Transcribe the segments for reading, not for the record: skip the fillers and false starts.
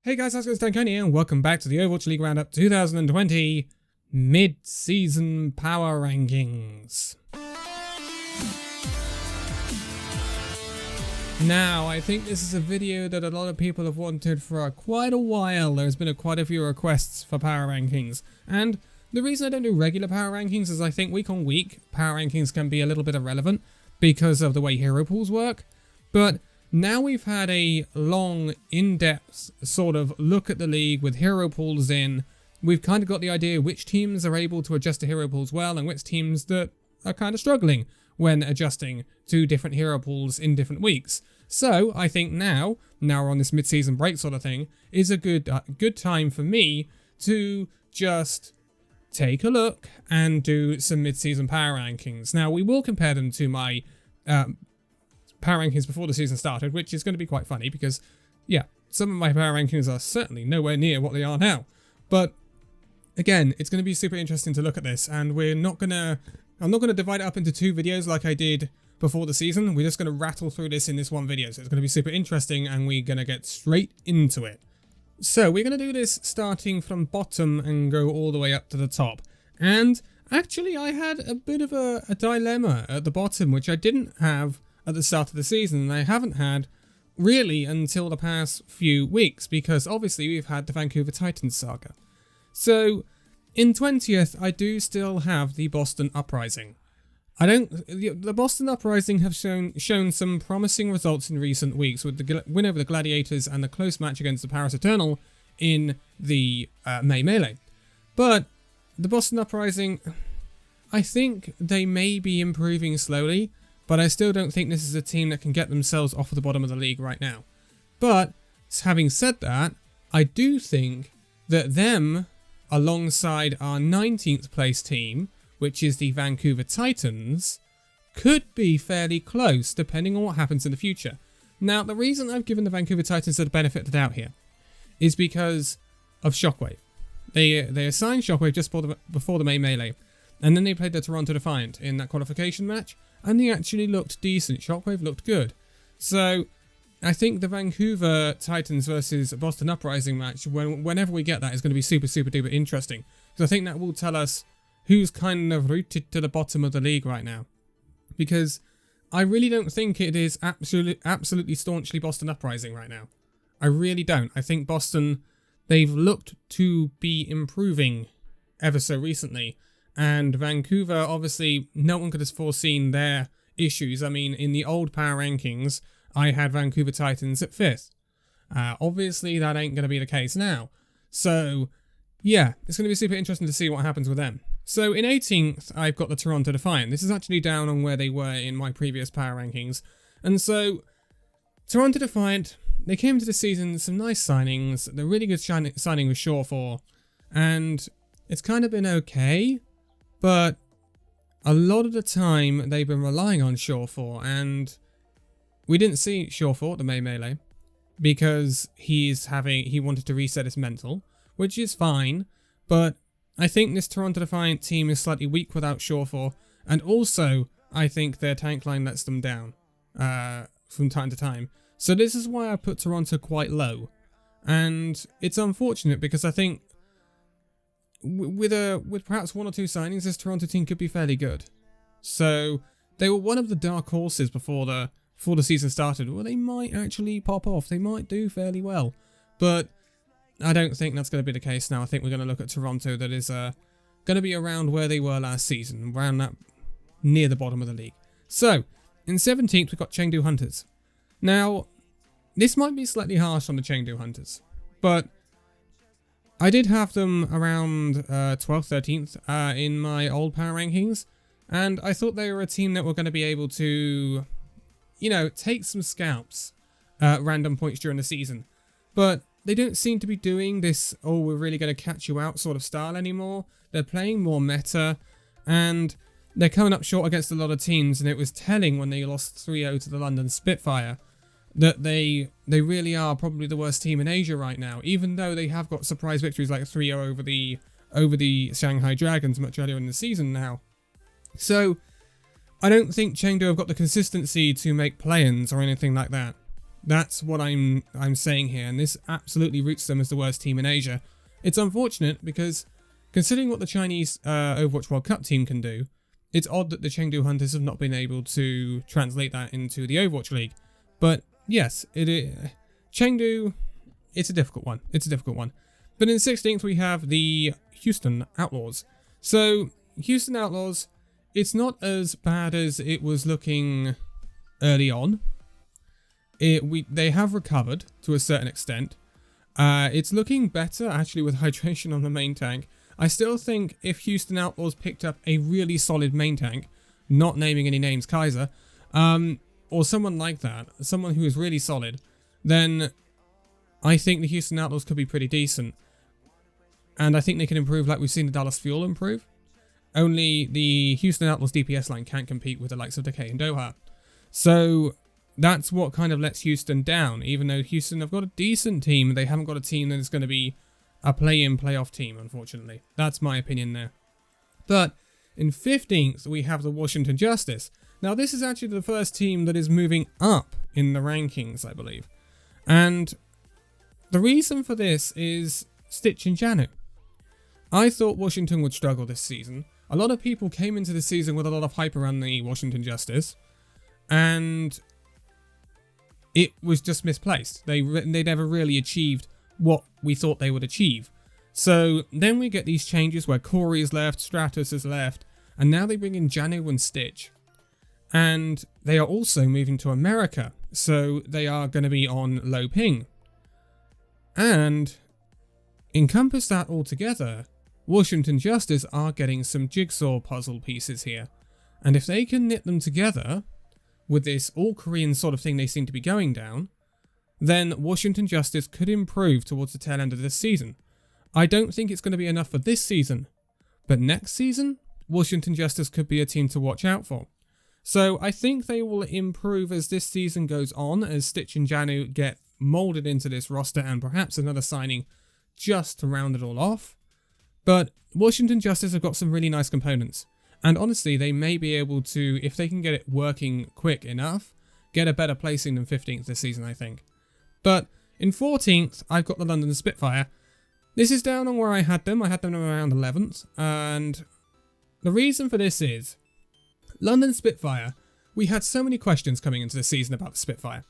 Hey guys, how's it going? It's Danconia and welcome back to the Overwatch League Roundup 2020 Mid-Season Power Rankings. Now, I think this is a video that a lot of people have wanted for quite a while. There's been quite a few requests for Power Rankings, and the reason I don't do regular Power Rankings is I think week on week, Power Rankings can be a little bit irrelevant because of the way hero pools work, but now we've had a long, in-depth sort of look at the league with hero pools in. We've kind of got the idea which teams are able to adjust to hero pools well and which teams that are kind of struggling when adjusting to different hero pools in different weeks. So I think now we're on this mid-season break sort of thing, is a good time for me to just take a look and do some mid-season power rankings. Now we will compare them to my power rankings before the season started, which is going to be quite funny because, yeah, some of my power rankings are certainly nowhere near what they are now. But again, it's going to be super interesting to look at this, and I'm not going to divide it up into two videos like I did before the season. We're just going to rattle through this in this one video, so it's going to be super interesting, and we're going to get straight into it. So we're going to do this starting from bottom and go all the way up to the top. And actually, I had a bit of a dilemma at the bottom, which I didn't have at the start of the season, and I haven't had really until the past few weeks, because obviously we've had the Vancouver Titans saga. So in 20th, I do still have the Boston Uprising. The Boston Uprising have shown some promising results in recent weeks with the win over the Gladiators and the close match against the Paris Eternal in the May Melee. But the Boston Uprising, I think they may be improving slowly, but I still don't think this is a team that can get themselves off of the bottom of the league right now. But having said that, I do think that them, alongside our 19th place team, which is the Vancouver Titans, could be fairly close depending on what happens in the future. Now, the reason I've given the Vancouver Titans the benefit of the doubt here is because of Shockwave. They assigned Shockwave just before the May Melee, and then they played the Toronto Defiant in that qualification match, and they actually looked decent. Shockwave looked good. So I think the Vancouver Titans versus Boston Uprising match, whenever we get that, is going to be super, super duper interesting. Because I think that will tell us who's kind of rooted to the bottom of the league right now. Because I really don't think it is absolutely staunchly Boston Uprising right now. I really don't. I think Boston, they've looked to be improving ever so recently. And Vancouver, obviously, no one could have foreseen their issues. I mean, in the old power rankings, I had Vancouver Titans at 5th. Obviously, that ain't going to be the case now. So, yeah, it's going to be super interesting to see what happens with them. So, in 18th, I've got the Toronto Defiant. This is actually down on where they were in my previous power rankings. And so, Toronto Defiant, they came to the season, some nice signings. The really good signing was Shore4. And it's kind of been okay. But a lot of the time, they've been relying on Shore4, and we didn't see Shore4 at the May Melee because he wanted to reset his mental, which is fine, but I think this Toronto Defiant team is slightly weak without Shore4, and also I think their tank line lets them down from time to time. So this is why I put Toronto quite low, and it's unfortunate because I think with perhaps one or two signings, this Toronto team could be fairly good. So they were one of the dark horses before the season started. Well, they might actually pop off. They might do fairly well, but I don't think that's going to be the case now. I think we're going to look at Toronto that is going to be around where they were last season, around that near the bottom of the league. So in 17th, we've got Chengdu Hunters. Now, this might be slightly harsh on the Chengdu Hunters, but I did have them around 12th, 13th in my old power rankings, and I thought they were a team that were going to be able to, take some scalps at random points during the season. But they don't seem to be doing this, oh, we're really going to catch you out sort of style anymore. They're playing more meta, and they're coming up short against a lot of teams, and it was telling when they lost 3-0 to the London Spitfire that they really are probably the worst team in Asia right now, even though they have got surprise victories like 3-0 over the Shanghai Dragons much earlier in the season now. So I don't think Chengdu have got the consistency to make play-ins or anything like that. That's what I'm saying here, and this absolutely roots them as the worst team in Asia. It's unfortunate because, considering what the Chinese Overwatch World Cup team can do, it's odd that the Chengdu Hunters have not been able to translate that into the Overwatch League. But yes, Chengdu, it's a difficult one. It's a difficult one. But in 16th, we have the Houston Outlaws. So, Houston Outlaws, it's not as bad as it was looking early on. They have recovered to a certain extent. It's looking better, actually, with hydration on the main tank. I still think if Houston Outlaws picked up a really solid main tank, not naming any names, Kaiser, or someone like that, someone who is really solid, then I think the Houston Outlaws could be pretty decent. And I think they can improve like we've seen the Dallas Fuel improve. Only the Houston Outlaws DPS line can't compete with the likes of Decay and Doha. So that's what kind of lets Houston down. Even though Houston have got a decent team, they haven't got a team that is going to be a play-in, play-off team, unfortunately. That's my opinion there. But in 15th, we have the Washington Justice. Now, this is actually the first team that is moving up in the rankings, I believe. And the reason for this is Stitch and Janu. I thought Washington would struggle this season. A lot of people came into the season with a lot of hype around the Washington Justice. And it was just misplaced. They never really achieved what we thought they would achieve. So then we get these changes where Corey is left, Stratus is left, and now they bring in Janu and Stitch. And they are also moving to America, so they are going to be on low ping. And encompass that all together, Washington Justice are getting some jigsaw puzzle pieces here. And if they can knit them together with this all-Korean sort of thing they seem to be going down, then Washington Justice could improve towards the tail end of this season. I don't think it's going to be enough for this season, but next season, Washington Justice could be a team to watch out for. So I think they will improve as this season goes on, as Stitch and Janu get moulded into this roster and perhaps another signing just to round it all off. But Washington Justice have got some really nice components. And honestly, they may be able to, if they can get it working quick enough, get a better placing than 15th this season, I think. But in 14th, I've got the London Spitfire. This is down on where I had them. I had them around 11th. And the reason for this is, London Spitfire, we had so many questions coming into the season about the Spitfire.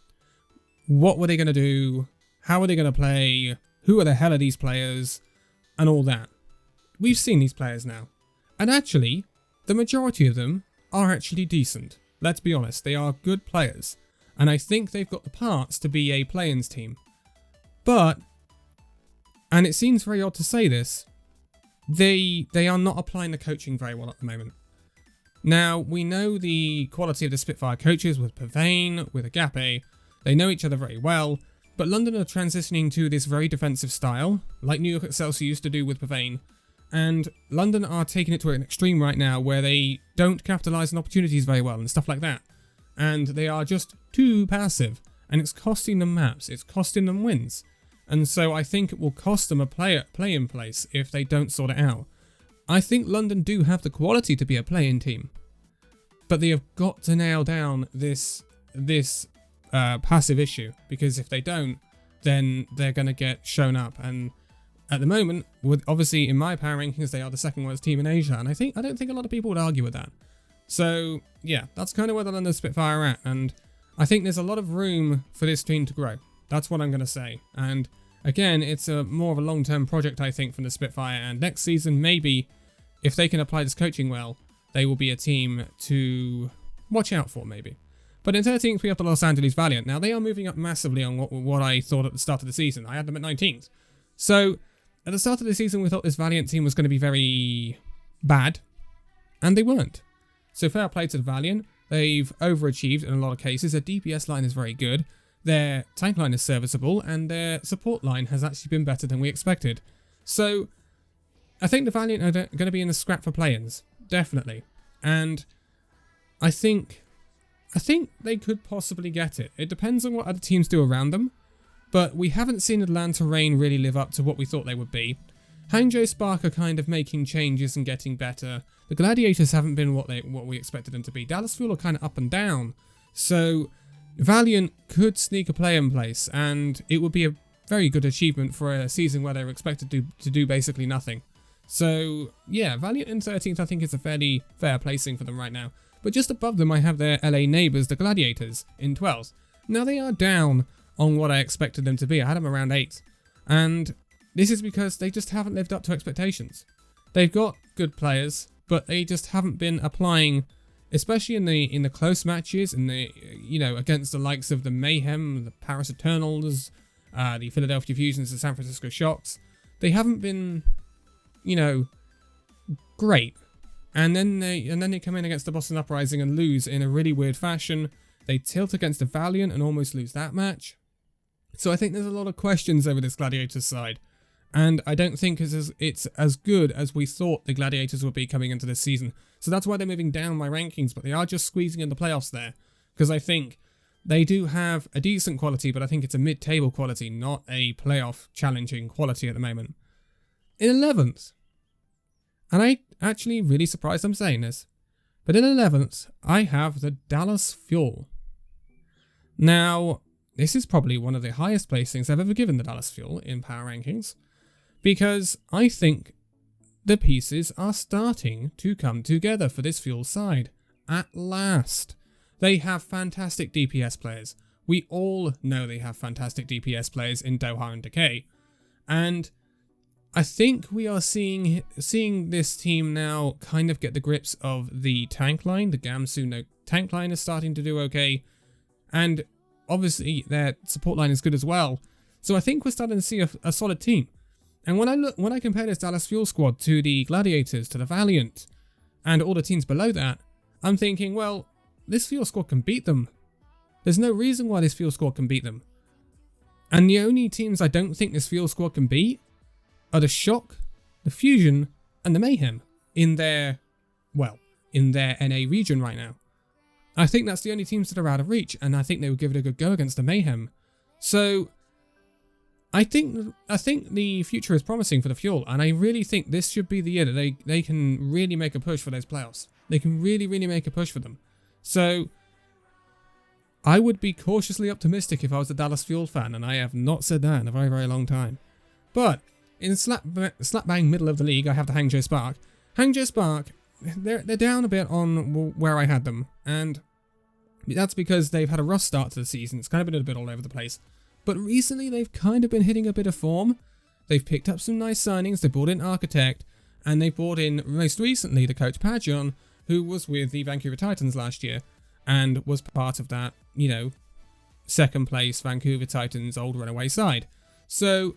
What were they going to do? How are they going to play? Who the hell are these players? And all that. We've seen these players now. And actually, the majority of them are actually decent. Let's be honest, they are good players. And I think they've got the parts to be a play-ins team. But, and it seems very odd to say this, they are not applying the coaching very well at the moment. Now, we know the quality of the Spitfire coaches with Pavane, with Agape. They know each other very well. But London are transitioning to this very defensive style, like New York Excelsior used to do with Pavane. And London are taking it to an extreme right now where they don't capitalise on opportunities very well and stuff like that. And they are just too passive. And it's costing them maps. It's costing them wins. And so I think it will cost them a play-in place if they don't sort it out. I think London do have the quality to be a play-in team. But they have got to nail down this passive issue. Because if they don't, then they're going to get shown up. And at the moment, obviously in my power rankings, they are the second worst team in Asia. And I don't think a lot of people would argue with that. So yeah, that's kind of where the London Spitfire are at. And I think there's a lot of room for this team to grow. That's what I'm going to say. And again, it's more of a long-term project, I think, from the Spitfire. And next season, maybe, if they can apply this coaching well, they will be a team to watch out for, maybe. But in 13th, we have the Los Angeles Valiant. Now, they are moving up massively on what I thought at the start of the season. I had them at 19th. So, at the start of the season, we thought this Valiant team was going to be very bad. And they weren't. So, fair play to the Valiant. They've overachieved in a lot of cases. Their DPS line is very good. Their tank line is serviceable, and their support line has actually been better than we expected. So, I think the Valiant are going to be in the scrap for play-ins, definitely. And I think they could possibly get it. It depends on what other teams do around them, but we haven't seen Atlanta Reign really live up to what we thought they would be. Hangzhou Spark are kind of making changes and getting better. The Gladiators haven't been what we expected them to be. Dallas Fuel are kind of up and down. So Valiant could sneak a play in place, and it would be a very good achievement for a season where they were expected to do basically nothing. So yeah, Valiant in 13th I think is a fairly fair placing for them right now. But just above them I have their LA neighbours, the Gladiators, in 12th. Now they are down on what I expected them to be. I had them around 8th. And this is because they just haven't lived up to expectations. They've got good players, but they just haven't been applying, especially in the close matches, in the against the likes of the Mayhem, the Paris Eternals, the Philadelphia Fusions, the San Francisco Shocks. They haven't been, great. And then they come in against the Boston Uprising and lose in a really weird fashion. They tilt against the Valiant and almost lose that match. So I think there's a lot of questions over this Gladiators side. And I don't think it's as good as we thought the Gladiators would be coming into this season. So that's why they're moving down my rankings, but they are just squeezing in the playoffs there. Because I think they do have a decent quality, but I think it's a mid-table quality, not a playoff challenging quality at the moment. In 11th, and I actually really surprised I'm saying this, but in 11th, I have the Dallas Fuel. Now, this is probably one of the highest placings I've ever given the Dallas Fuel in Power Rankings, because I think the pieces are starting to come together for this Fuel side. At last. They have fantastic DPS players. We all know they have fantastic DPS players in Doha and Decay. And I think we are seeing this team now kind of get the grips of the tank line. The Gamsu tank line is starting to do okay. And obviously their support line is good as well. So I think we're starting to see a solid team. And when I compare this Dallas Fuel squad to the Gladiators, to the Valiant, and all the teams below that, I'm thinking, well, this Fuel squad can beat them. There's no reason why this Fuel squad can beat them. And the only teams I don't think this Fuel squad can beat are the Shock, the Fusion, and the Mayhem in their NA region right now. I think that's the only teams that are out of reach, and I think they would give it a good go against the Mayhem. So I think the future is promising for the Fuel, and I really think this should be the year that they can really make a push for those playoffs. They can really, really make a push for them. So I would be cautiously optimistic if I was a Dallas Fuel fan, and I have not said that in a very, very long time. But in slap bang middle of the league, I have the Hangzhou Spark. Hangzhou Spark, they're down a bit on where I had them, and that's because they've had a rough start to the season. It's kind of been a bit all over the place. But recently, they've kind of been hitting a bit of form. They've picked up some nice signings. They brought in Architect, and they brought in, most recently, the coach Pajon, who was with the Vancouver Titans last year, and was part of that, second place Vancouver Titans old runaway side. So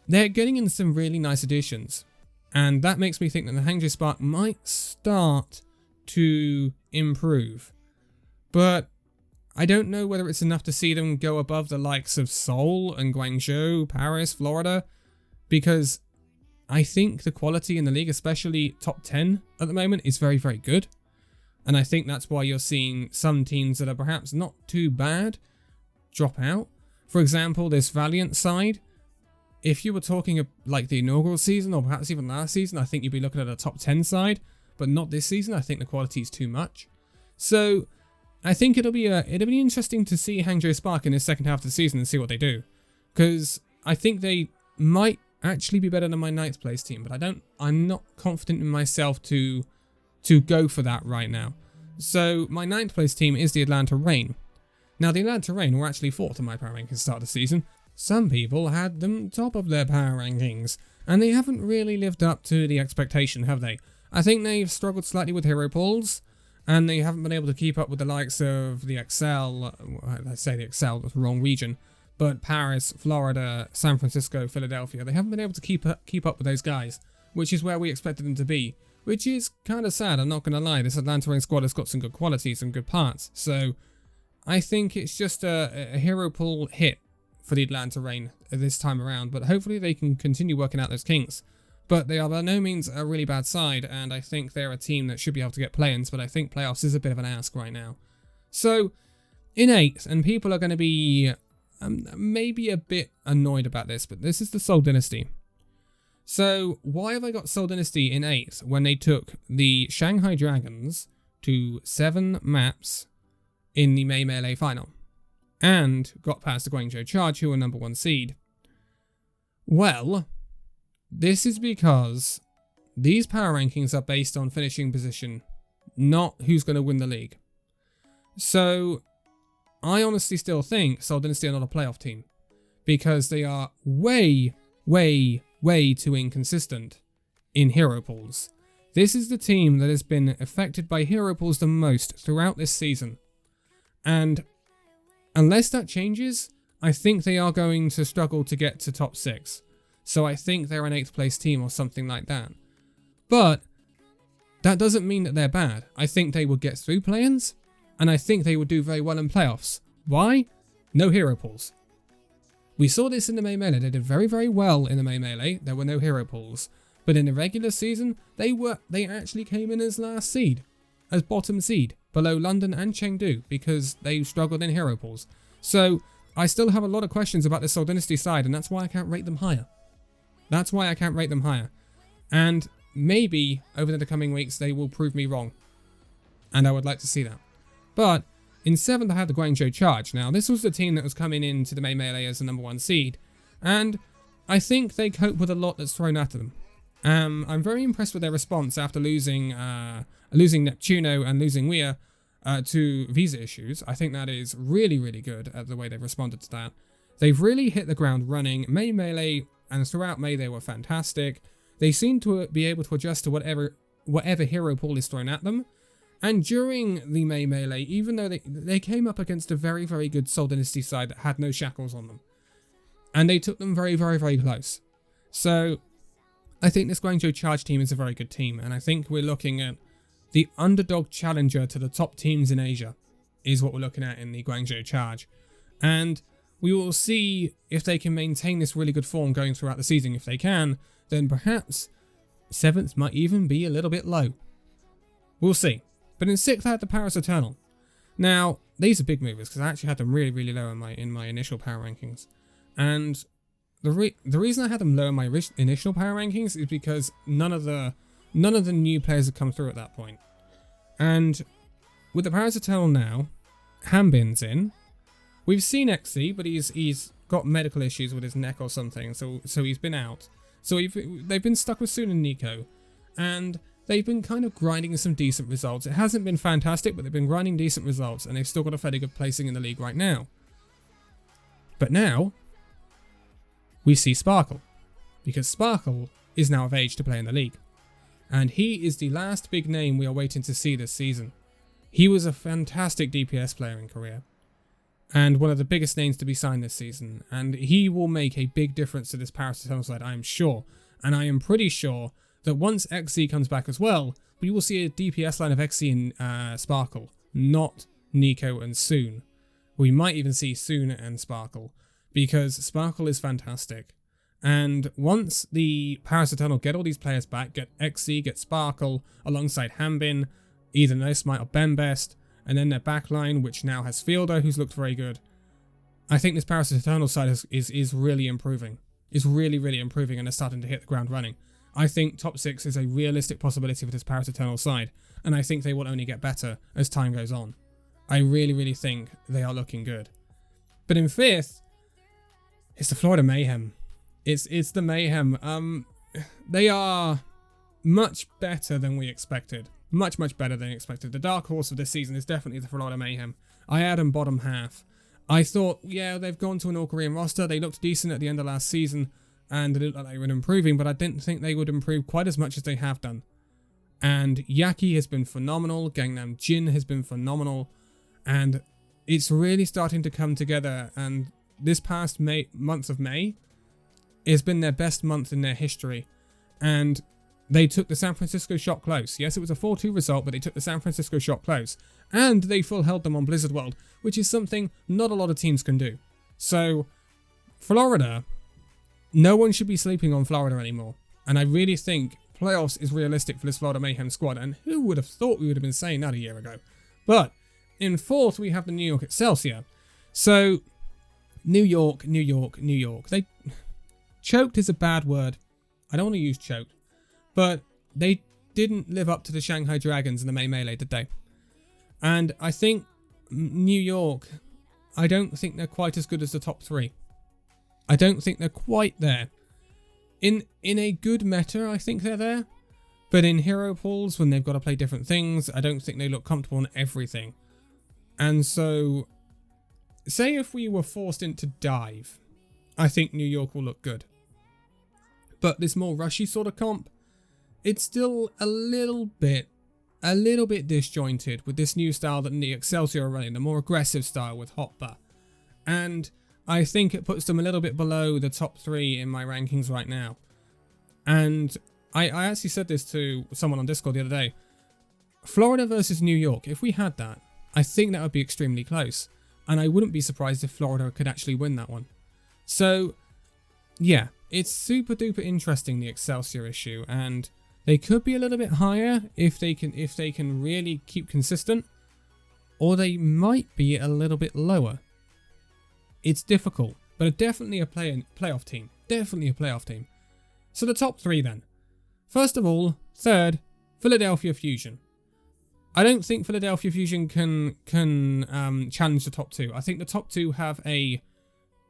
they're getting in some really nice additions, and that makes me think that the Hangzhou Spark might start to improve. But I don't know whether it's enough to see them go above the likes of Seoul and Guangzhou, Paris, Florida, because I think the quality in the league, especially top 10 at the moment, is very, very good. And I think that's why you're seeing some teams that are perhaps not too bad drop out. For example, this Valiant side, if you were talking like the inaugural season or perhaps even last season, I think you'd be looking at a top 10 side, but not this season. I think the quality is too much. So I think it'll be interesting to see Hangzhou Spark in this second half of the season and see what they do, because I think they might actually be better than my 9th place team, but I'm not confident in myself to go for that right now. So my 9th place team is the Atlanta Reign. Now the Atlanta Reign were actually 4th in my power rankings start of the season. Some people had them top of their power rankings, and they haven't really lived up to the expectation, have they? I think they've struggled slightly with hero pulls, and they haven't been able to keep up with the likes of the Excel, I say the Excel, that's the wrong region, but Paris, Florida, San Francisco, Philadelphia. They haven't been able to keep up with those guys, which is where we expected them to be, which is kind of sad, I'm not going to lie. This Atlanta Reign squad has got some good qualities, some good parts, so I think it's just a hero pull hit for the Atlanta Reign this time around, but hopefully they can continue working out those kinks. But they are by no means a really bad side, and I think they're a team that should be able to get play-ins, but I think playoffs is a bit of an ask right now. So, in 8th, and people are going to be maybe a bit annoyed about this, but this is the Seoul Dynasty. So, why have I got Seoul Dynasty in 8th when they took the Shanghai Dragons to 7 maps in the May Melee final? and got past the Guangzhou Charge, who were number 1 seed. Well, this is because these power rankings are based on finishing position, not who's going to win the league. So, I honestly still think Seoul Dynasty are not a playoff team, because they are way too inconsistent in hero pools. This is the team that has been affected by hero pools the most throughout this season. And unless that changes, I think they are going to struggle to get to top 6. So I think they're an 8th place team or something like that. But that doesn't mean that they're bad. I think they will get through play-ins, and I think they will do very well in playoffs. Why? No hero pools. We saw this in the May Melee. They did very well in the May Melee. There were no hero pools. But in the regular season, they actually came in as last seed, as bottom seed, below London and Chengdu, because they struggled in hero pools. So I still have a lot of questions about the Seoul Dynasty side, and that's why I can't rate them higher. And maybe over the coming weeks they will prove me wrong, and I would like to see that. But in 7th I had the Guangzhou Charge. Now this was the team that was coming into the May Melee as the number 1 seed, and I think they cope with a lot that's thrown at them. I'm very impressed with their response after losing Neptuno and losing Weir to visa issues. I think that is really good at the way they've responded to that. They've really hit the ground running. May Melee and throughout May they were fantastic. They seem to be able to adjust to whatever hero pool is thrown at them. And during the May Melee, even though they came up against a very good Seoul Dynasty side that had no shackles on them, and they took them very close. So I think this Guangzhou Charge team is a very good team, and I think we're looking at the underdog challenger to the top teams in Asia is what we're looking at in the Guangzhou Charge. And we will see if they can maintain this really good form going throughout the season. If they can, then perhaps 7th might even be a little bit low. We'll see. But in 6th I had the Paris Eternal. Now, these are big movers because I actually had them really low in my initial power rankings. And the reason I had them low in my initial power rankings is because none of the new players had come through at that point. And with the Paris Eternal now, Hanbin's in. We've seen XC, but he's got medical issues with his neck or something, so he's been out. So they've been stuck with Soon and Nico, and they've been kind of grinding some decent results. It hasn't been fantastic, but they've been grinding decent results, and they've still got a fairly good placing in the league right now. But now we see Sparkle, because Sparkle is now of age to play in the league, and he is the last big name we are waiting to see this season. He was a fantastic DPS player in Korea, and one of the biggest names to be signed this season, and he will make a big difference to this Paris Eternal side, I am sure, and I am pretty sure that once XC comes back as well, we will see a DPS line of XC and Sparkle, not Nico and Soon. We might even see Soon and Sparkle, because Sparkle is fantastic. And once the Paris Eternal get all these players back, get XC, get Sparkle, alongside Hanbin, either No Smite or Bembest, and then their backline, which now has Fielder, who's looked very good. I think this Paris Eternal side is really improving. Is really improving, and is starting to hit the ground running. I think top 6 is a realistic possibility for this Paris Eternal side, and I think they will only get better as time goes on. I really think they are looking good. But in 5th, it's the Florida Mayhem. It's the Mayhem. They are much better than we expected. Much better than expected. The dark horse of this season is definitely the Florida Mayhem. I had them bottom half. I thought, yeah, they've gone to an all-Korean roster. They looked decent at the end of last season, and it looked like they were improving, but I didn't think they would improve quite as much as they have done. And Yaki has been phenomenal. Gangnam Jin has been phenomenal. And it's really starting to come together. And this past month of May has been their best month in their history. And they took the San Francisco shot close. Yes, it was a 4-2 result, but they took the San Francisco shot close. And they full held them on Blizzard World, which is something not a lot of teams can do. So, Florida, no one should be sleeping on Florida anymore. And I really think playoffs is realistic for this Florida Mayhem squad. And who would have thought we would have been saying that a year ago? But in 4th, we have the New York Excelsior. So, New York. They choked is a bad word. I don't want to use choked. But they didn't live up to the Shanghai Dragons in the May Melee, did they? And I think New York I don't think they're quite as good as the top 3. I don't think they're quite there. In a good meta, I think they're there. But in hero pools, when they've got to play different things, I don't think they look comfortable in everything. And so, say if we were forced into dive, I think New York will look good. But this more rushy sort of comp, it's still a little bit disjointed with this new style that the Excelsior are running, the more aggressive style with Hotbar. And I think it puts them a little bit below the top 3 in my rankings right now. And I actually said this to someone on Discord the other day. Florida versus New York, if we had that, I think that would be extremely close. And I wouldn't be surprised if Florida could actually win that one. So, yeah, it's super duper interesting, the Excelsior issue, and they could be a little bit higher if they can really keep consistent, or they might be a little bit lower. It's difficult, but definitely a playoff team. Definitely a playoff team. So the top 3 then. First of all, third, Philadelphia Fusion. I don't think Philadelphia Fusion can challenge the top 2. I think the top 2 have a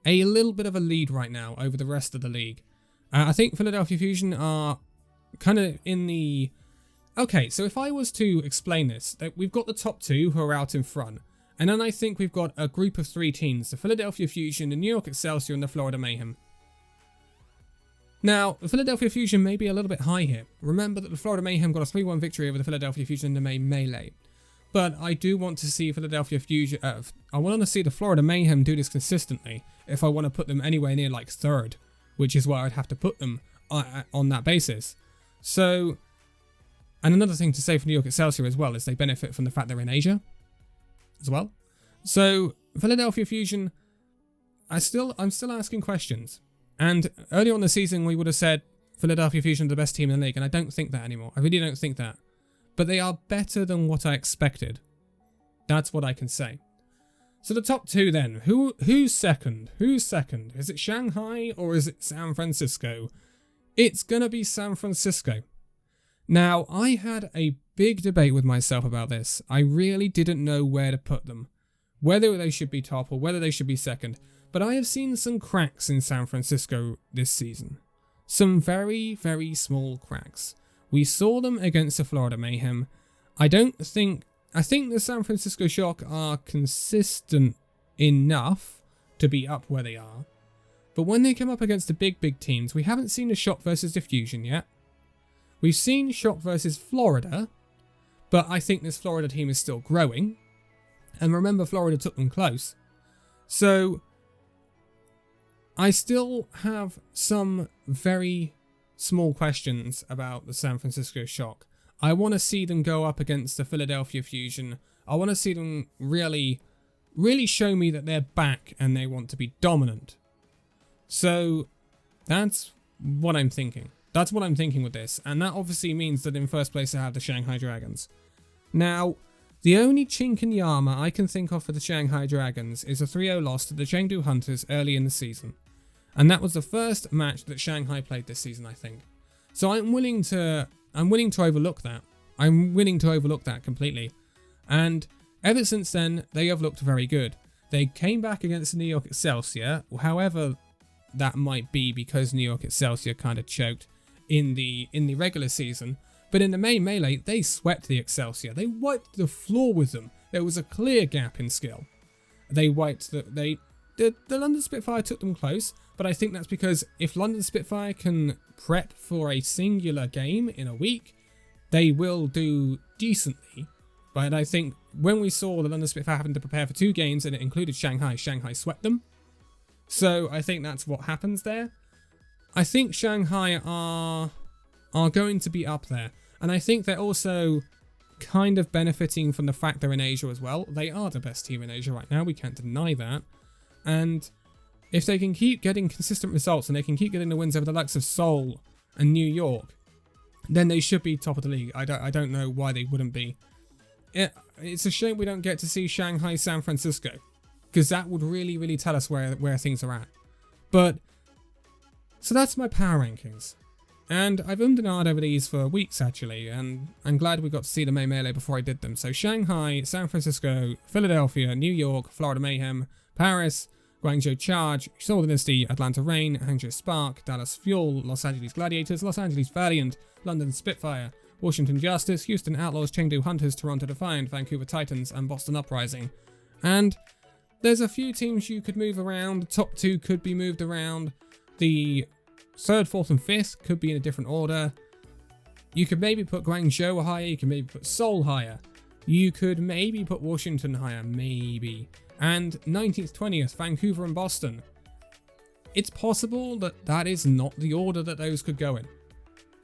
little bit of a lead right now over the rest of the league. I think Philadelphia Fusion are kind of in the... Okay, so if I was to explain this, that we've got the top 2 who are out in front, and then I think we've got a group of 3 teams, the Philadelphia Fusion, the New York Excelsior, and the Florida Mayhem. Now, the Philadelphia Fusion may be a little bit high here. Remember that the Florida Mayhem got a 3-1 victory over the Philadelphia Fusion in the May Melee. But I do want to see Philadelphia Fusion... I want to see the Florida Mayhem do this consistently if I want to put them anywhere near like 3rd, which is where I'd have to put them on that basis. So, and another thing to say for New York Excelsior as well is they benefit from the fact they're in Asia as well. So, Philadelphia Fusion, I'm still asking questions. And earlier on in the season, we would have said Philadelphia Fusion are the best team in the league, and I don't think that anymore. I really don't think that. But they are better than what I expected. That's what I can say. So the top 2 then. Who's second? Who's second? Is it Shanghai or is it San Francisco? It's going to be San Francisco. Now, I had a big debate with myself about this. I really didn't know where to put them. Whether they should be top or whether they should be second. But I have seen some cracks in San Francisco this season. Some very, very small cracks. We saw them against the Florida Mayhem. I think the San Francisco Shock are consistent enough to be up where they are. But when they come up against the big teams, we haven't seen the Shock versus the Fusion yet. We've seen Shock versus Florida, but I think this Florida team is still growing. And remember, Florida took them close. So I still have some very small questions about the San Francisco Shock. I want to see them go up against the Philadelphia Fusion. I want to see them really show me that they're back and they want to be dominant. So that's what I'm thinking. That's what I'm thinking with this. And that obviously means that in first place I have the Shanghai Dragons. Now, the only chink in the armor I can think of for the Shanghai Dragons is a 3-0 loss to the Chengdu Hunters early in the season. And that was the first match that Shanghai played this season, I think. So I'm willing to overlook that. I'm willing to overlook that completely. And ever since then, they have looked very good. They came back against the New York Excelsior, however that might be because New York Excelsior kind of choked in the regular season. But in the main melee, they swept the Excelsior. They wiped the floor with them. There was a clear gap in skill. They wiped the London Spitfire took them close, but I think that's because if London Spitfire can prep for a singular game in a week, they will do decently. But I think when we saw the London Spitfire having to prepare for 2 games and it included Shanghai swept them. So I think that's what happens there. I think Shanghai are going to be up there. And I think they're also kind of benefiting from the fact they're in Asia as well. They are the best team in Asia right now. We can't deny that. And if they can keep getting consistent results and they can keep getting the wins over the likes of Seoul and New York, then they should be top of the league. I don't know why they wouldn't be. It's a shame we don't get to see Shanghai, San Francisco, because that would really tell us where things are at. But so that's my power rankings. And I've and ahed over these for weeks actually, and I'm glad we got to see the May Melee before I did them. So Shanghai, San Francisco, Philadelphia, New York, Florida Mayhem, Paris, Guangzhou Charge, Seoul Dynasty, Atlanta Reign, Hangzhou Spark, Dallas Fuel, Los Angeles Gladiators, Los Angeles Valiant, London Spitfire, Washington Justice, Houston Outlaws, Chengdu Hunters, Toronto Defiant, Vancouver Titans, and Boston Uprising. And there's a few teams you could move around. The top 2 could be moved around. The 3rd, 4th, and 5th could be in a different order. You could maybe put Guangzhou higher. You could maybe put Seoul higher. You could maybe put Washington higher, maybe. And 19th, 20th, Vancouver and Boston. It's possible that that is not the order that those could go in.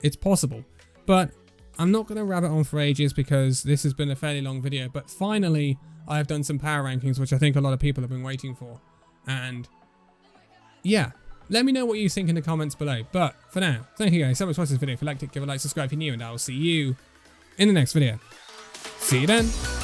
It's possible. But I'm not going to rabbit on for ages because this has been a fairly long video. But finally, I've done some power rankings, which I think a lot of people have been waiting for. And yeah, let me know what you think in the comments below. But for now, thank you guys so much for watching this video. If you liked it, give a like, subscribe if you're new, and I will see you in the next video. See you then.